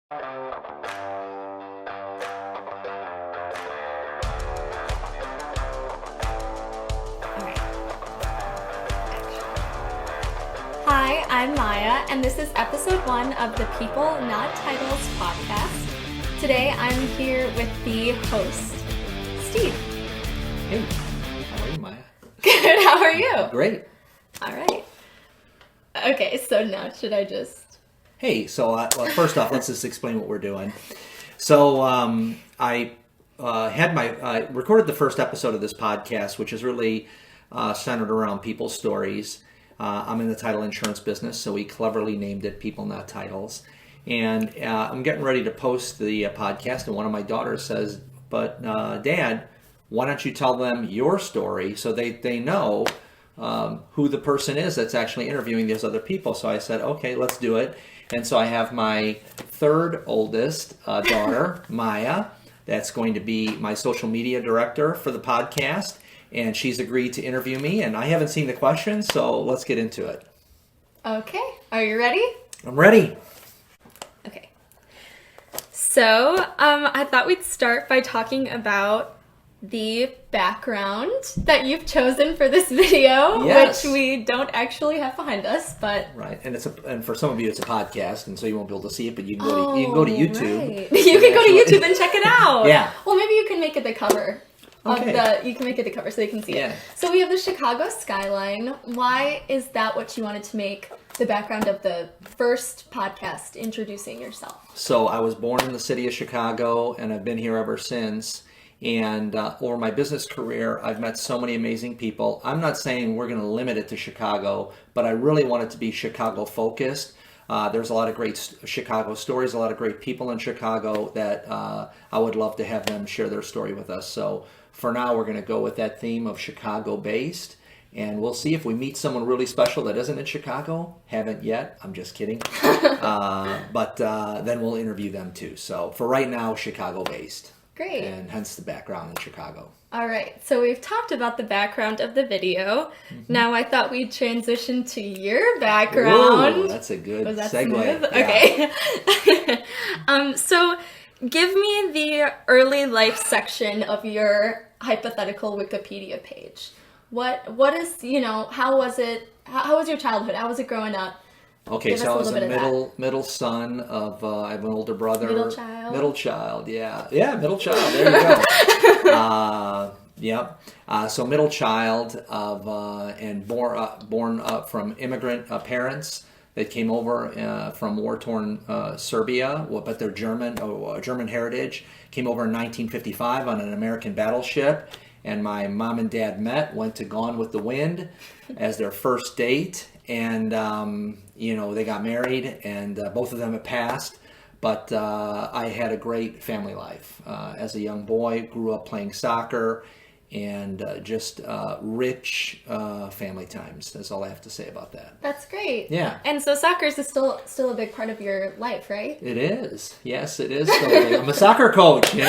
Hi, I'm Maya, and this is episode 1 of the People Not Titles podcast. Today I'm here with the host, Steve. Hey, how are you, Maya? Good, how are you? Great. All right. Okay, so now should I just... Hey, so first off, let's just explain what we're doing. So I recorded the first episode of this podcast, which is really centered around people's stories. I'm in the title insurance business, so we cleverly named it People Not Titles. And I'm getting ready to post the podcast, and one of my daughters says, but Dad, why don't you tell them your story so they know who the person is that's actually interviewing these other people. So I said, okay, let's do it. And so I have my third oldest daughter, Maya, that's going to be my social media director for the podcast. And she's agreed to interview me, and I haven't seen the questions, so let's get into it. Okay, are you ready? I'm ready. Okay. So, I thought we'd start by talking about the background that you've chosen for this video, Yes. which we don't actually have behind us, but... Right, and for some of you it's a podcast, and so you won't be able to see it, but you can go to YouTube. Right. You can go to YouTube and check it out. Yeah. Well, maybe you can make it the cover. Okay. You can make it the cover so they can see Yeah. it. So we have the Chicago skyline. Why is that what you wanted to make the background of the first podcast, introducing yourself? So I was born in the city of Chicago, and I've been here ever since. And over my business career, I've met so many amazing people. I'm not saying we're going to limit it to Chicago, but I really want it to be Chicago focused. There's a lot of great Chicago stories, a lot of great people in Chicago that I would love to have them share their story with us. So for now, we're going to go with that theme of Chicago-based, and we'll see if we meet someone really special that isn't in Chicago. Haven't yet. I'm just kidding. But then we'll interview them too. So for right now, Chicago-based. Great. And hence the background in Chicago. All right. So we've talked about the background of the video. Mm-hmm. Now I thought we'd transition to your background. Ooh, that's a good Was that segue. smooth? Yeah. Okay. So give me the early life section of your hypothetical Wikipedia page. What is, how was it, how was your childhood? How was it growing up? Okay, so I was a middle son of, I have an older brother. Middle child. Middle child, yeah. Yeah, middle child, there you go. Yep. So middle child of, and born from immigrant parents that came over from war-torn Serbia, but they're German heritage. Came over in 1955 on an American battleship, and my mom and dad went to Gone with the Wind as their first date, and they got married, and both of them have passed. But I had a great family life. As a young boy, grew up playing soccer, and just rich family times. That's all I have to say about that. That's great. Yeah. And so soccer is still a big part of your life, right? It is. Yes, it is. I'm a soccer coach, We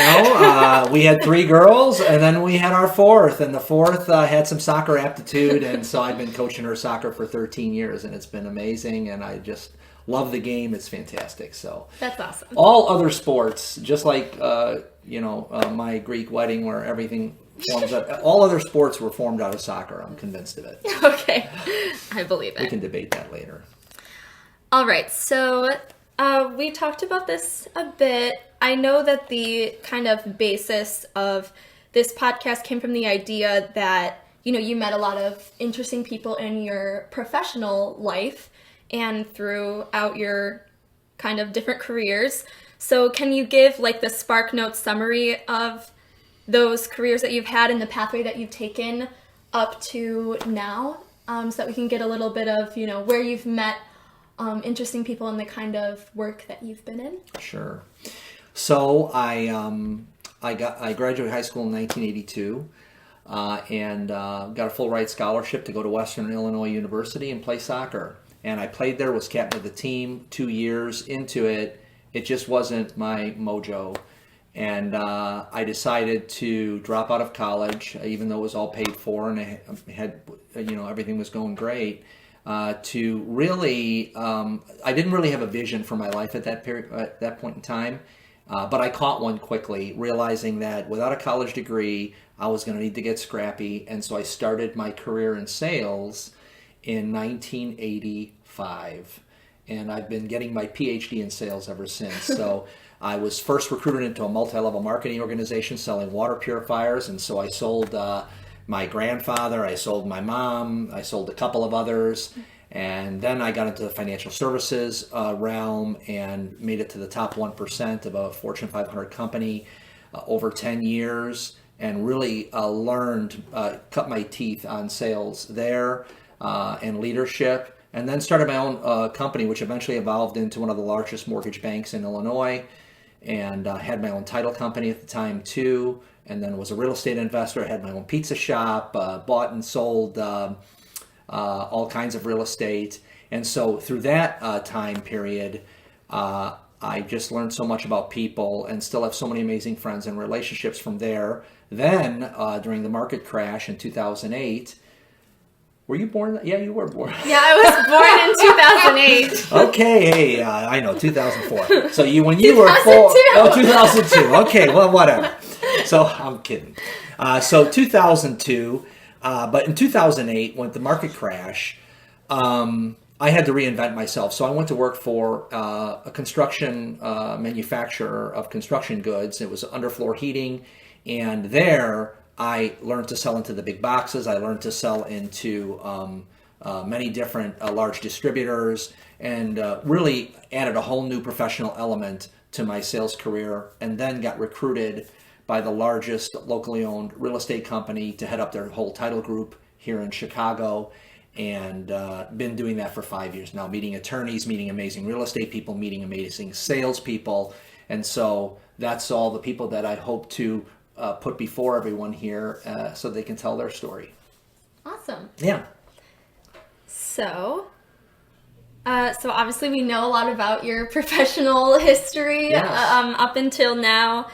had 3 girls, and then we had our fourth, and the fourth had some soccer aptitude, and so I've been coaching her soccer for 13 years, and it's been amazing, and I just love the game. It's fantastic. So that's awesome. All other sports, just like, my Greek wedding where everything forms up. All other sports were formed out of soccer. I'm convinced of it. Okay. I believe it. We can debate that later. All right. So we talked about this a bit. I know that the kind of basis of this podcast came from the idea that, you met a lot of interesting people in your professional life and throughout your kind of different careers. So can you give like the Spark Notes summary of those careers that you've had and the pathway that you've taken up to now, so that we can get a little bit of, where you've met interesting people and the kind of work that you've been in? Sure. So I graduated high school in 1982 and got a full ride scholarship to go to Western Illinois University and play soccer. And I played there, was captain of the team. 2 years into it, it just wasn't my mojo. And I decided to drop out of college, even though it was all paid for and I had, everything was going great. to really, I didn't really have a vision for my life at that period, at that point in time. But I caught one quickly, realizing that without a college degree, I was going to need to get scrappy. And so I started my career in sales in 1985. And I've been getting my PhD in sales ever since. So I was first recruited into a multi-level marketing organization selling water purifiers. And so I sold my grandfather, I sold my mom, I sold a couple of others. And then I got into the financial services realm and made it to the top 1% of a Fortune 500 company over 10 years, and really learned, cut my teeth on sales there and leadership. And then started my own company, which eventually evolved into one of the largest mortgage banks in Illinois, and had my own title company at the time too. And then was a real estate investor. I had my own pizza shop, bought and sold all kinds of real estate. And so through that time period, I just learned so much about people and still have so many amazing friends and relationships from there. Then during the market crash in 2008, were you born? Yeah, you were born. Yeah, I was born in 2008. Okay, hey, I know, 2004. So when you were 4, oh, 2002. Okay, well, whatever. So I'm kidding. So 2002, but in 2008, when the market crash, I had to reinvent myself. So I went to work for a construction manufacturer of construction goods. It was underfloor heating, and there I learned to sell into the big boxes. I learned to sell into many different large distributors, and really added a whole new professional element to my sales career, and then got recruited by the largest locally owned real estate company to head up their whole title group here in Chicago, and been doing that for 5 years now, meeting attorneys, meeting amazing real estate people, meeting amazing salespeople. And so that's all the people that I hope to put before everyone here so they can tell their story. Awesome. Yeah. So obviously we know a lot about your professional history. Yes. Up until now.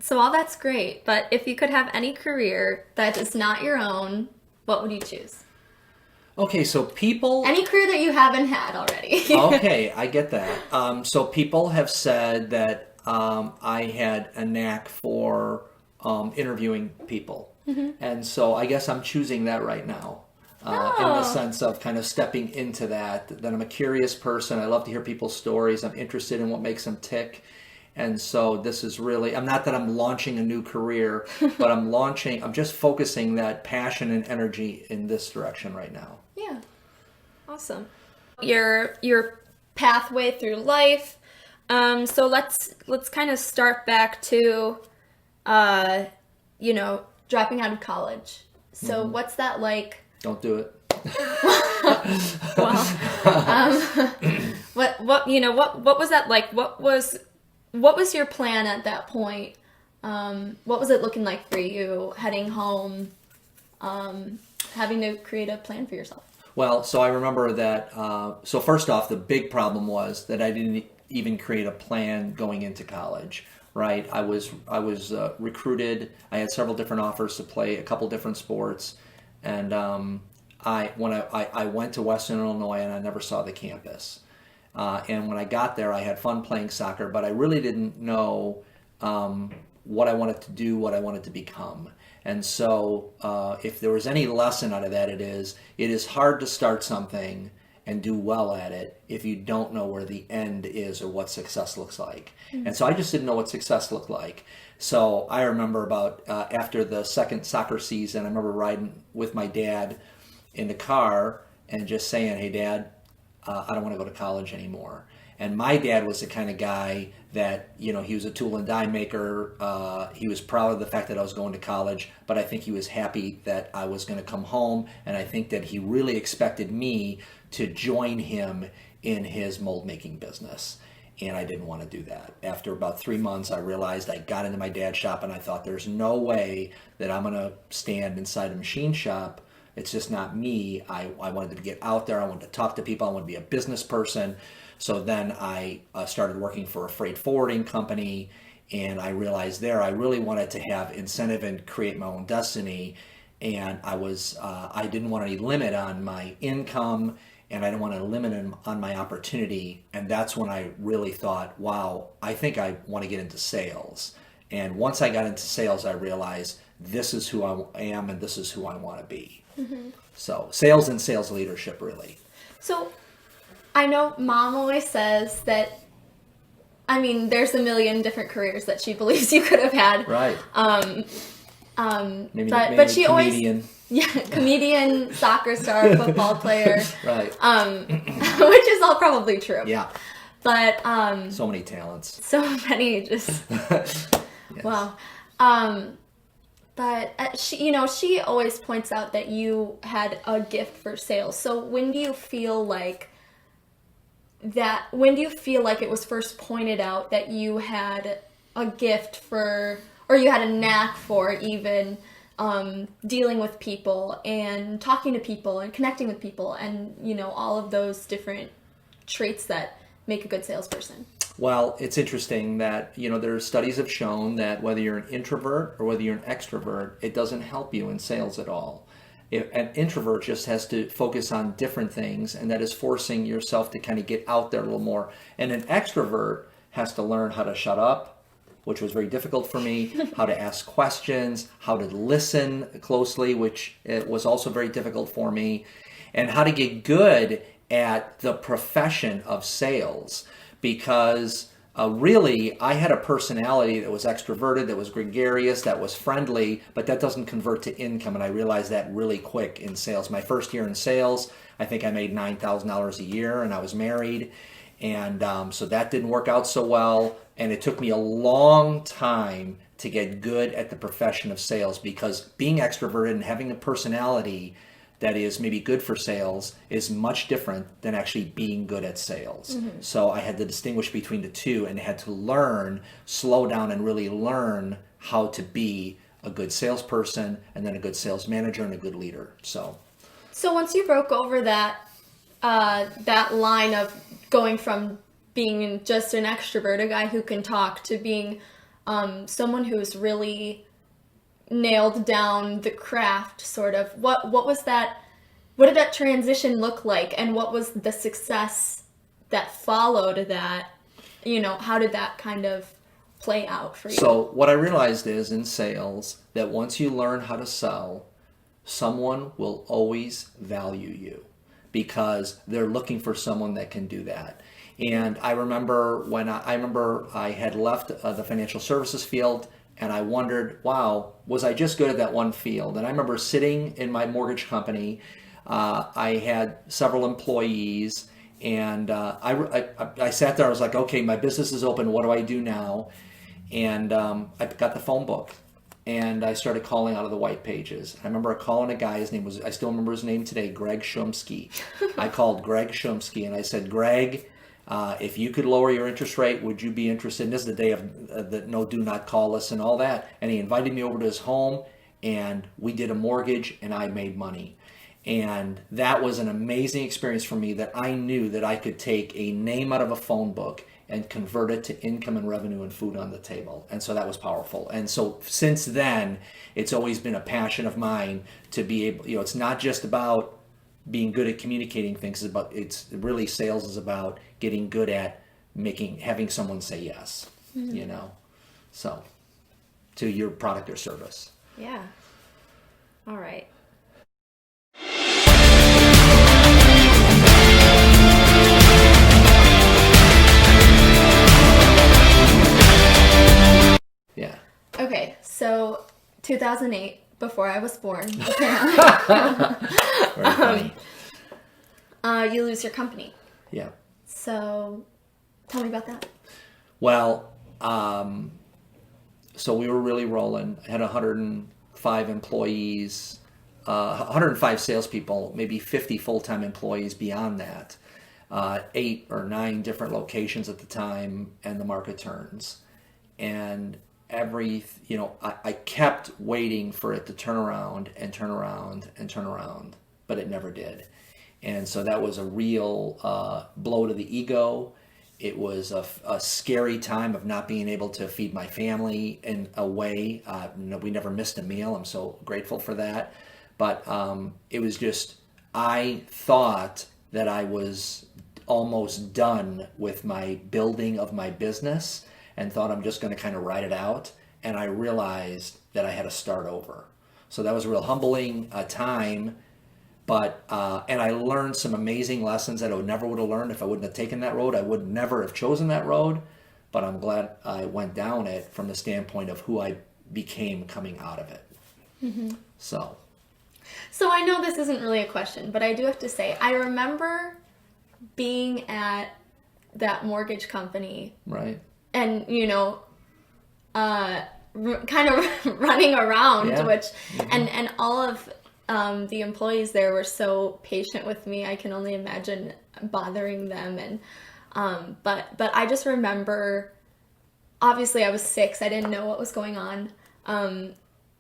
So all that's great, but if you could have any career that is not your own, what would you choose? Okay, so people... Any career that you haven't had already. Okay, I get that. So people have said that I had a knack for interviewing people. Mm-hmm. And so I guess I'm choosing that right now. In the sense of kind of stepping into that I'm a curious person. I love to hear people's stories. I'm interested in what makes them tick. And so this is really, I'm not that I'm launching a new career, but I'm just focusing that passion and energy in this direction right now. Yeah. Awesome. Your pathway through life. So let's kind of start back to, dropping out of college. So what's that like? Don't do it. Well, what was that like? What was your plan at that point? What was it looking like for you heading home, having to create a plan for yourself? Well, so I remember that, so first off, the big problem was that I didn't even create a plan going into college, right? I was recruited. I had several different offers to play a couple different sports. And I went to Western Illinois and I never saw the campus. And when I got there, I had fun playing soccer, but I really didn't know what I wanted to do, what I wanted to become. And so if there was any lesson out of that, it is hard to start something and do well at it if you don't know where the end is or what success looks like. Mm-hmm. And so I just didn't know what success looked like. So I remember about after the second soccer season, I remember riding with my dad in the car and just saying, "Hey, Dad, I don't want to go to college anymore." And my dad was the kind of guy that, he was a tool and die maker. He was proud of the fact that I was going to college, but I think he was happy that I was going to come home. And I think that he really expected me to join him in his mold making business. And I didn't want to do that. After about 3 months, I realized I got into my dad's shop and I thought, there's no way that I'm going to stand inside a machine shop. It's just not me. I wanted to get out there. I wanted to talk to people. I wanted to be a business person. So then I started working for a freight forwarding company, and I realized there I really wanted to have incentive and create my own destiny. and I didn't want any limit on my income, and I didn't want to limit on my opportunity. And that's when I really thought, wow, I think I want to get into sales. And once I got into sales, I realized this is who I am and this is who I want to be. So sales and sales leadership, really. So I know Mom always says that, I mean, there's a million different careers that she believes you could have had. Right. Maybe But she comedian. always, yeah, comedian, soccer star, football player, Right. Which is all probably true. Yeah. But So many talents. so many, just Yes. wow. But she always points out that you had a gift for sales. So when do you feel like it was first pointed out that you had a gift for, or you had a knack for even dealing with people and talking to people and connecting with people and, all of those different traits that make a good salesperson? Well, it's interesting that, there studies have shown that whether you're an introvert or whether you're an extrovert, it doesn't help you in sales at all. An introvert just has to focus on different things, and that is forcing yourself to kind of get out there a little more. And an extrovert has to learn how to shut up, which was very difficult for me, how to ask questions, how to listen closely, which it was also very difficult for me, and how to get good at the profession of sales. Because really, I had a personality that was extroverted, that was gregarious, that was friendly, but that doesn't convert to income, and I realized that really quick in sales. My first year in sales, I think I made $9,000 a year, and I was married, and so that didn't work out so well, and it took me a long time to get good at the profession of sales, because being extroverted and having a personality that is maybe good for sales is much different than actually being good at sales. So I had to distinguish between the two and had to slow down and really learn how to be a good salesperson and then a good sales manager and a good leader. So once you broke over that line of going from being just an extrovert, a guy who can talk, to being someone who's really nailed down the craft, sort of, what did that transition look like, and what was the success that followed that? How did that kind of play out for you? So what I realized is in sales that once you learn how to sell, someone will always value you because they're looking for someone that can do that. And I remember I had left the financial services field, and I wondered, wow, was I just good at that one field? And I remember sitting in my mortgage company. I had several employees, and I sat there. I was like, okay, my business is open. What do I do now? And I got the phone book, and I started calling out of the white pages. I remember calling a guy. I still remember his name today, Greg Shumsky. I called Greg Shumsky, and I said, Greg, if you could lower your interest rate, would you be interested? And this is the day of the no, do not call list and all that. And he invited me over to his home, and we did a mortgage, and I made money. And that was an amazing experience for me, that I knew that I could take a name out of a phone book and convert it to income and revenue and food on the table. And so that was powerful. And so since then, it's always been a passion of mine to be able, it's not just about being good at communicating things, it's really, sales is about getting good at having someone say yes, so to your product or service. Yeah. All right. Yeah. Okay, so 2008, before I was born, Very funny. You lose your company. Yeah. So tell me about that. Well, so we were really rolling. I had 105 employees, 105 salespeople, maybe 50 full-time employees beyond that, 8 or 9 different locations at the time, and the market turns. And I kept waiting for it to turn around and turn around and turn around, but it never did. And so that was a real blow to the ego. It was a scary time of not being able to feed my family in a way. We never missed a meal. I'm so grateful for that. But it was just, I thought that I was almost done with my building of my business and thought I'm just going to kind of ride it out. And I realized that I had to start over. So that was a real humbling time. But and I learned some amazing lessons that I never would have learned if I wouldn't have taken that road. I would never have chosen that road. But I'm glad I went down it from the standpoint of who I became coming out of it. Mm-hmm. So I know this isn't really a question, but I do have to say, I remember being at that mortgage company. Right. And, kind of running around, which, and all of the employees there were so patient with me. I can only imagine bothering them. And, but I just remember, obviously I was 6. I didn't know what was going on.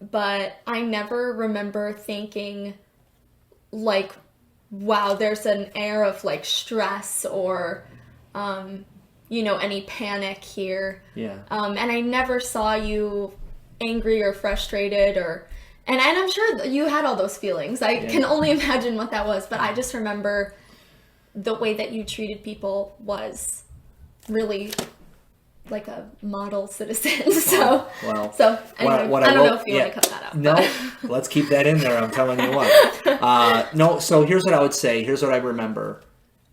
But I never remember thinking like, wow, there's an air of like stress or, any panic here. Yeah. And I never saw you angry or frustrated and I'm sure you had all those feelings. I can only imagine what that was, but I just remember the way that you treated people was really like a model citizen. So anyway, I don't know if you want to cut that out. No, let's keep that in there. I'm telling you what. No, so here's what I would say. Here's what I remember.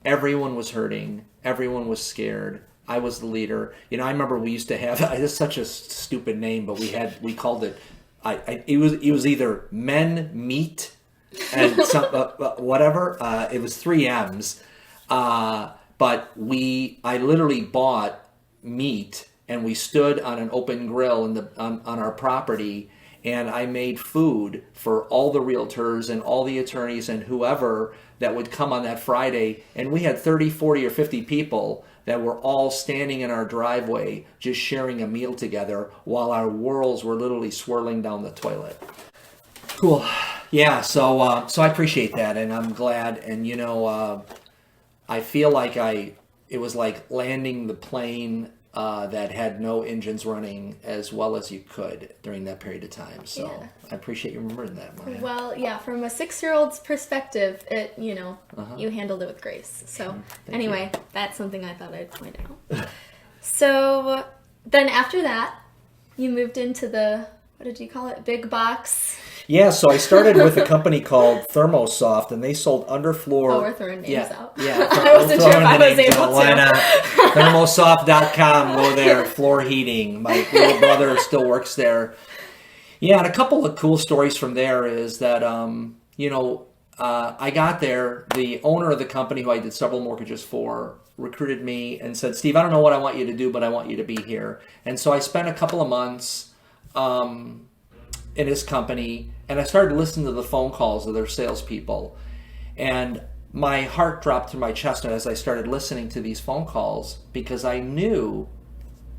Everyone was hurting. Everyone was scared. I was the leader. I remember we used to have, it's such a stupid name, but we called it, it was either men meet and some, whatever. It was 3 M's. But I literally bought meat and we stood on an open grill on our property, and I made food for all the realtors and all the attorneys and whoever that would come on that Friday. And we had 30, 40, or 50 people that were all standing in our driveway just sharing a meal together while our worlds were literally swirling down the toilet. Cool. Yeah, so I appreciate that, and I'm glad. And I feel like it was like landing the plane that had no engines running as well as you could during that period of time. So I appreciate you remembering that, Maya. Well, yeah, from a 6-year-old's perspective, you handled it with grace. So anyway, that's something I thought I'd point out. So then after that, you moved into the, what did you call it? Big box. Yeah, so I started with a company called Thermosoft, and they sold underfloor. Oh, we're throwing names out. Yeah, I wasn't sure if I was able to. Why not? Thermosoft.com, go there, floor heating. My little brother still works there. Yeah, and a couple of cool stories from there is that, I got there, the owner of the company who I did several mortgages for recruited me and said, Steve, I don't know what I want you to do, but I want you to be here. And so I spent a couple of months in his company, and I started listening to the phone calls of their salespeople. And my heart dropped to my chest as I started listening to these phone calls, because I knew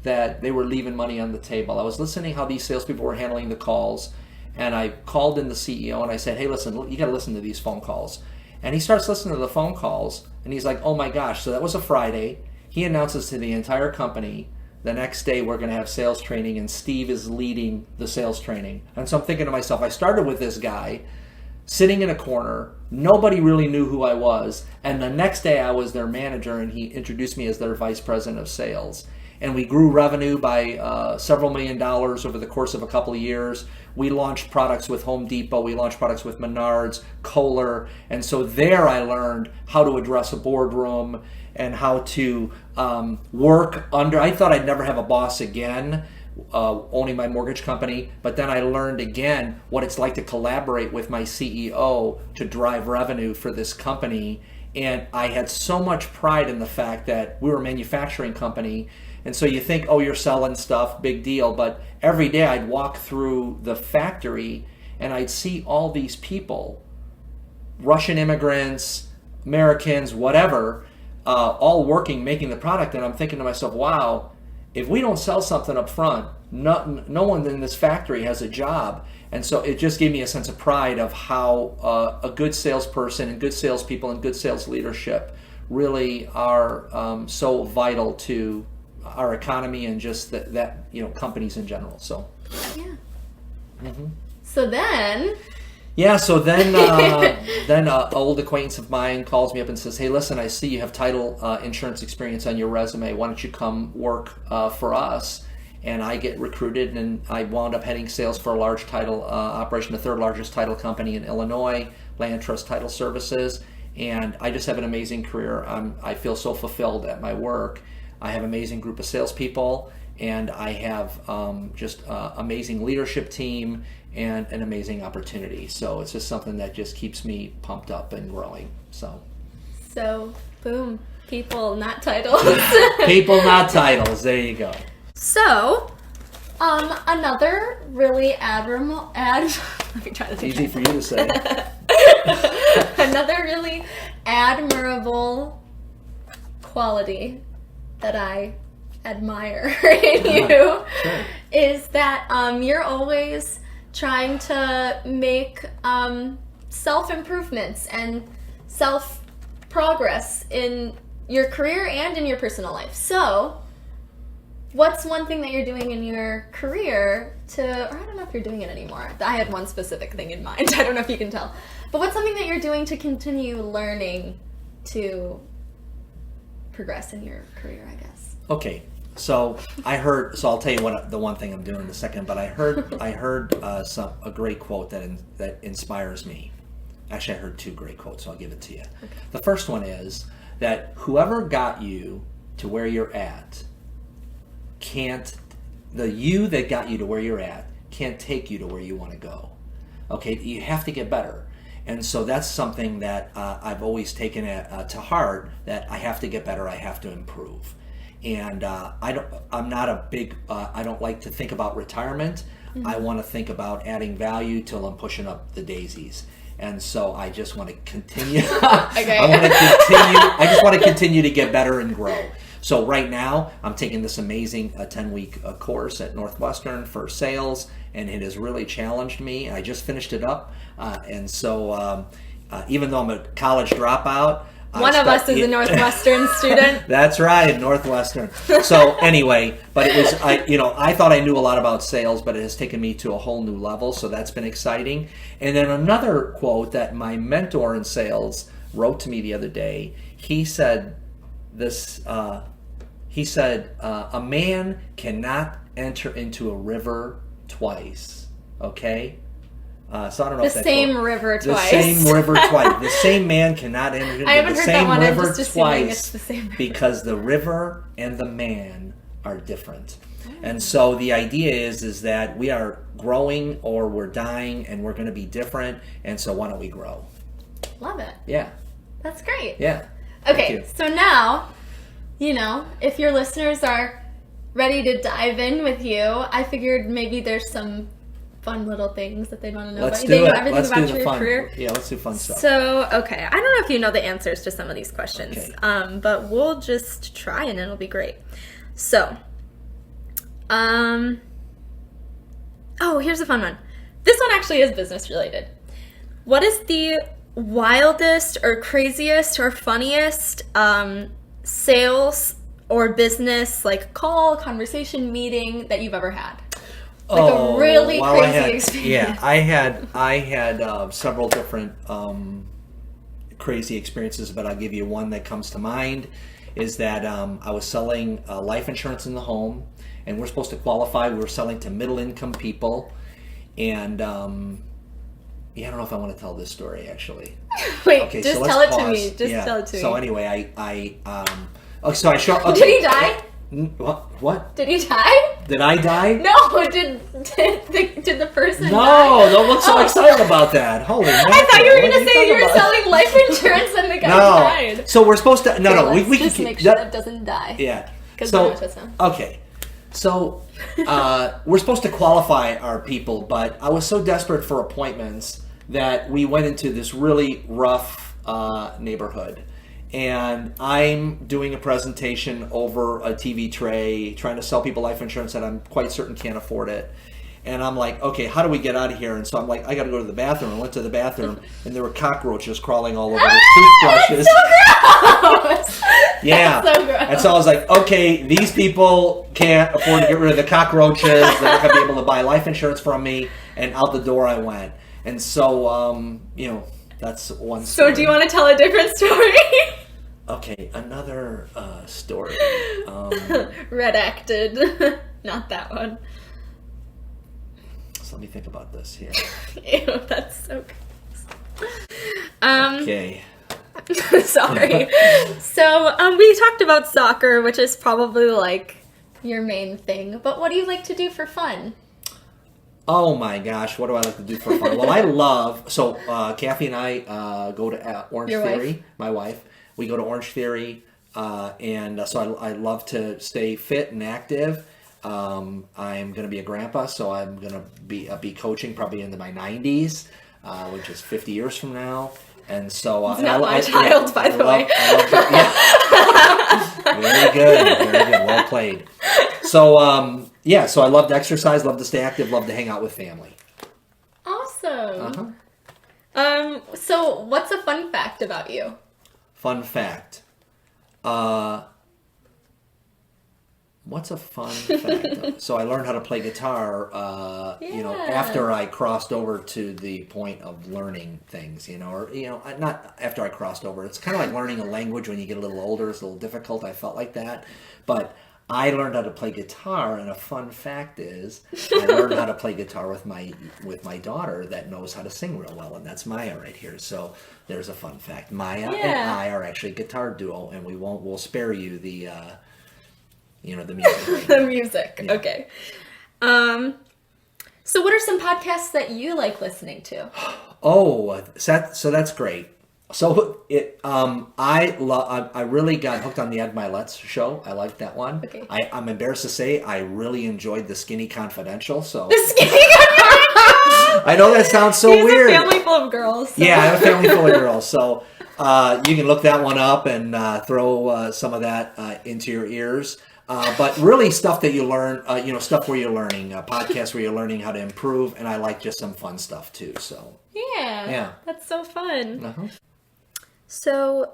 that they were leaving money on the table. I was listening how these salespeople were handling the calls, and I called in the CEO and I said, hey, listen, you got to listen to these phone calls. And he starts listening to the phone calls, and he's like, oh my gosh. So that was a Friday. He announces to the entire company, the next day we're going to have sales training, and Steve is leading the sales training. And so I'm thinking to myself, I started with this guy sitting in a corner. Nobody really knew who I was. And the next day I was their manager, and he introduced me as their vice president of sales. And we grew revenue by several $1 million over the course of a couple of years. We launched products with Home Depot. We launched products with Menards, Kohler. And so there I learned how to address a boardroom and how to work under. I thought I'd never have a boss again, owning my mortgage company. But then I learned again what it's like to collaborate with my CEO to drive revenue for this company. And I had so much pride in the fact that we were a manufacturing company. And so you think, oh, you're selling stuff, big deal. But every day I'd walk through the factory and I'd see all these people, Russian immigrants, Americans, whatever, all working, making the product. And I'm thinking to myself, wow, if we don't sell something up front, no one in this factory has a job. And so it just gave me a sense of pride of how a good salesperson and good salespeople and good sales leadership really are so vital to our economy and just that companies in general. So Yeah. Mm-hmm. So then. Yeah, so then an old acquaintance of mine calls me up and says, hey, listen, I see you have title insurance experience on your resume. Why don't you come work for us? And I get recruited, and I wound up heading sales for a large title operation, the third largest title company in Illinois, Land Trust Title Services. And I just have an amazing career. I feel so fulfilled at my work. I have an amazing group of salespeople, and I have just amazing leadership team and an amazing opportunity. So it's just something that just keeps me pumped up and growing. So boom, people, not titles. People, not titles. There you go. So, another really admirable. Let me try this. Easy for you to say. Another really admirable quality that I admire in you Sure. is that you're always trying to make self-improvements and self-progress in your career and in your personal life. So, what's one thing that you're doing in your career or I don't know if you're doing it anymore. I had one specific thing in mind. I don't know if you can tell. But what's something that you're doing to continue learning to progress in your career, I guess? Okay. So I'll tell you the one thing I'm doing in a second, but I heard a great quote that inspires me. Actually, I heard two great quotes, so I'll give it to you. Okay. The first one is that whoever got you to where you're at the you that got you to where you're at can't take you to where you want to go. Okay, you have to get better. And so that's something that I've always taken to heart, that I have to get better, I have to improve. And I don't like to think about retirement. Mm-hmm. I want to think about adding value till I'm pushing up the daisies. And so I just want to continue. Okay. I just want to continue to get better and grow. So right now, I'm taking this amazing 10-week course at Northwestern for sales, and it has really challenged me. I just finished it up, and so even though I'm a college dropout, one of us is a Northwestern student. That's right, Northwestern. So anyway, but it was I thought I knew a lot about sales, but it has taken me to a whole new level. So that's been exciting. And then another quote that my mentor in sales wrote to me the other day. He said this. He said, "A man cannot enter into a river twice." Okay. So I don't know the if that's same river twice. The same river twice. The same man cannot enter into the same river twice because the river and the man are different. And so the idea is that we are growing or we're dying, and we're going to be different. And so why don't we grow? Love it. Yeah. That's great. Yeah. Okay, so now, if your listeners are ready to dive in with you, I figured maybe there's some fun little things that they want to know about you. They know everything about your career. Yeah, let's do fun stuff. So, okay, I don't know if you know the answers to some of these questions, but we'll just try and it'll be great. So, here's a fun one. This one actually is business related. What is the wildest or craziest or funniest sales or business conversation meeting that you've ever had? A really crazy experience. Yeah, I had several different crazy experiences, but I'll give you one that comes to mind. Is that I was selling life insurance in the home, and we're supposed to qualify. We were selling to middle income people, and I don't know if I want to tell this story actually. Wait, okay, just tell it to me. Tell it to me. So anyway, so I show. Okay. Did he die? What? Did he die? Did I die? No. Did the person die? No, don't look so excited about that. Holy mackerel. I thought you were going to say you were selling life insurance and the guy died. So we're supposed to. No. We can make sure that doesn't die. Yeah. So okay. So we're supposed to qualify our people, but I was so desperate for appointments that we went into this really rough neighborhood. And I'm doing a presentation over a TV tray, trying to sell people life insurance that I'm quite certain can't afford it. And I'm like, okay, how do we get out of here? And so I'm like, I got to go to the bathroom. I went to the bathroom, and there were cockroaches crawling all over the toothbrushes. Gross. Yeah. That's so gross. And so I was like, okay, these people can't afford to get rid of the cockroaches. They're not going to be able to buy life insurance from me. And out the door I went. And so, that's one story. So do you want to tell a different story? Okay, another story. Redacted. Not that one. So let me think about this here. Ew, that's so gross. Okay. Sorry. So, we talked about soccer, which is probably like your main thing. But what do you like to do for fun? Oh my gosh, what do I like to do for fun? Well, I love, Kathy and I go to Orange Your Theory, wife? my wife. We go to Orange Theory, and so I love to stay fit and active. I'm going to be a grandpa, so I'm going to be coaching probably into my 90s, which is 50 years from now. And so It's not my child, by the way. Very good, well played. So so I love to exercise, love to stay active, love to hang out with family. Awesome. So what's a fun fact about you? Fun fact. What's a fun fact? So I learned how to play guitar, after I crossed over to the point of learning things, not after I crossed over. It's kind of like learning a language when you get a little older. It's a little difficult. I felt like that. But I learned how to play guitar, and a fun fact is I learned how to play guitar with my daughter that knows how to sing real well, and that's Maya right here. So there's a fun fact. Maya and I are actually a guitar duo, and we'll spare you the the music. Right The music. Yeah. Okay. So what are some podcasts that you like listening to? Oh, so that's great. So I really got hooked on the Ed Milet's show. I liked that one. Okay. I'm embarrassed to say I really enjoyed the Skinny Confidential. So The Skinny Confidential. I know that sounds so weird. He has a family full of girls. So. Yeah, I have a family full of girls. So you can look that one up and throw some of that into your ears. But really stuff that you learn, stuff where you're learning, podcasts where you're learning how to improve, and I like just some fun stuff too. So yeah, that's so fun. Uh-huh. So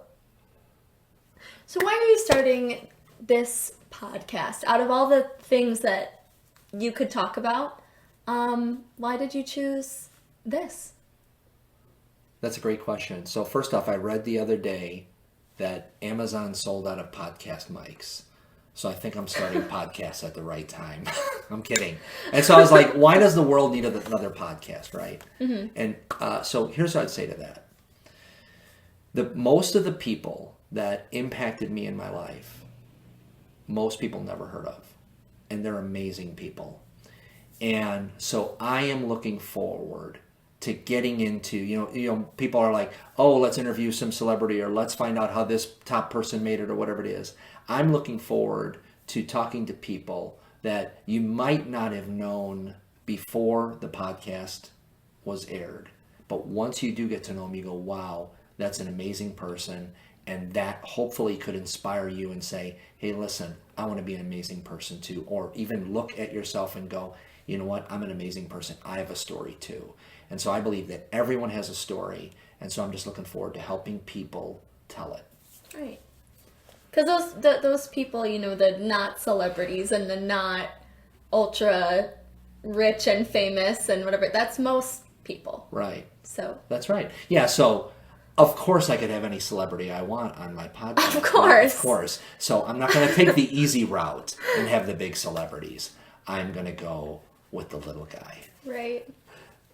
why are you starting this podcast? Out of all the things that you could talk about, why did you choose this? That's a great question. So first off, I read the other day that Amazon sold out of podcast mics. So I think I'm starting podcasts at the right time. I'm kidding. And so I was like, why does the world need another podcast, right? Mm-hmm. And so here's what I'd say to that. Most of the people that impacted me in my life, most people never heard of. And they're amazing people. And so I am looking forward to getting into, people are like, oh, let's interview some celebrity or let's find out how this top person made it or whatever it is. I'm looking forward to talking to people that you might not have known before the podcast was aired. But once you do get to know them, you go, wow, that's an amazing person. And that hopefully could inspire you and say, hey, listen, I want to be an amazing person too. Or even look at yourself and go, you know what, I'm an amazing person. I have a story too. And so I believe that everyone has a story. And so I'm just looking forward to helping people tell it. Right. Because those people, the not celebrities and the not ultra rich and famous and whatever, that's most people. Right. So. That's right. Yeah, so of course I could have any celebrity I want on my podcast. Of course. Of course. So I'm not going to take the easy route and have the big celebrities. I'm going to go with the little guy. Right.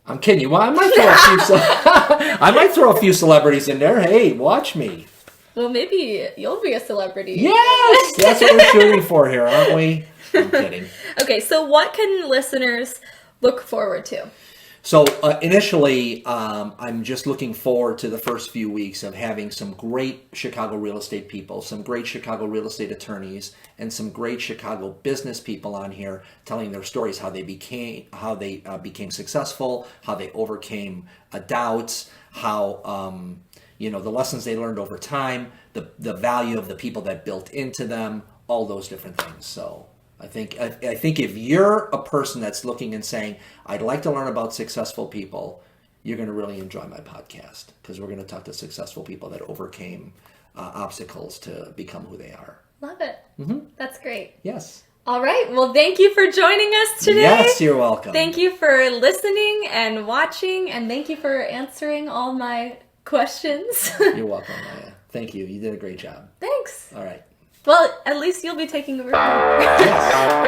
I'm kidding you. Well, I might throw a few celebrities in there. Hey, watch me. Well, maybe you'll be a celebrity. Yes! That's what we're shooting for here, aren't we? I'm kidding. Okay, so what can listeners look forward to? So initially, I'm just looking forward to the first few weeks of having some great Chicago real estate people, some great Chicago real estate attorneys, and some great Chicago business people on here telling their stories, how they became successful, how they overcame doubts, how the lessons they learned over time, the value of the people that built into them, all those different things. So I think if you're a person that's looking and saying, I'd like to learn about successful people, you're going to really enjoy my podcast, because we're going to talk to successful people that overcame obstacles to become who they are. Love it. Mm-hmm. That's great. Yes. All right. Well, thank you for joining us today. Yes, you're welcome. Thank you for listening and watching, and thank you for answering all my questions. You're welcome, Maya. Thank you. You did a great job. Thanks. All right. Well, at least you'll be taking over. Yes.